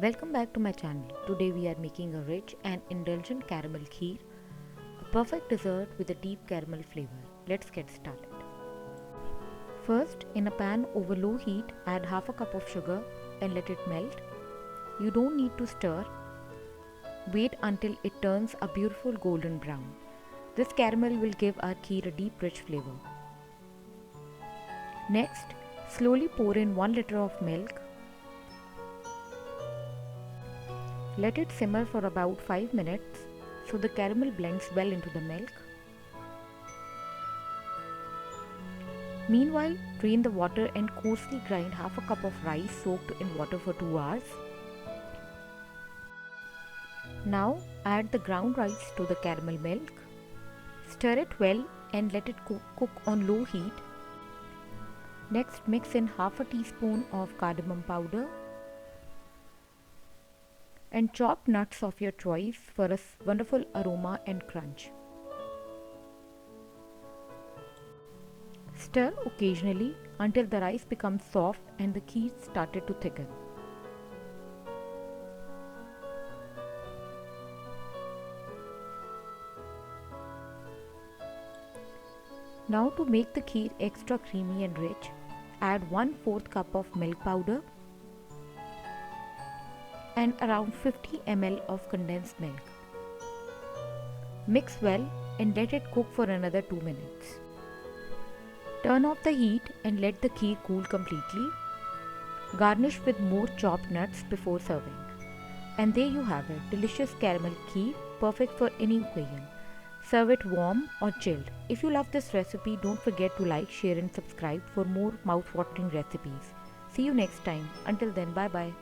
Welcome back to my channel. Today we are making a rich and indulgent caramel kheer, a perfect dessert with a deep caramel flavor. Let's get started. First, in a pan over low heat, add half a cup of sugar and let it melt. You don't need to stir. Wait until it turns a beautiful golden brown. This caramel will give our kheer a deep rich flavor. Next, slowly pour in 1 liter of milk. Let it simmer for about 5 minutes so the caramel blends well into the milk. Meanwhile, drain the water and coarsely grind half a cup of rice soaked in water for 2 hours. Now add the ground rice to the caramel milk. Stir it well and let it cook on low heat. Next, mix in half a teaspoon of cardamom powder and chopped nuts of your choice for a wonderful aroma and crunch. Stir occasionally until the rice becomes soft and the kheer started to thicken. Now to make the kheer extra creamy and rich, add 1/4 cup of milk powder and around 50 ml of condensed milk. Mix well and let it cook for another 2 minutes. Turn off the heat and let the kheer cool completely. Garnish with more chopped nuts before serving. And there you have it, delicious caramel kheer, perfect for any occasion. Serve it warm or chilled. If you love this recipe, don't forget to like, share and subscribe for more mouth-watering recipes. See you next time. Until then, bye bye.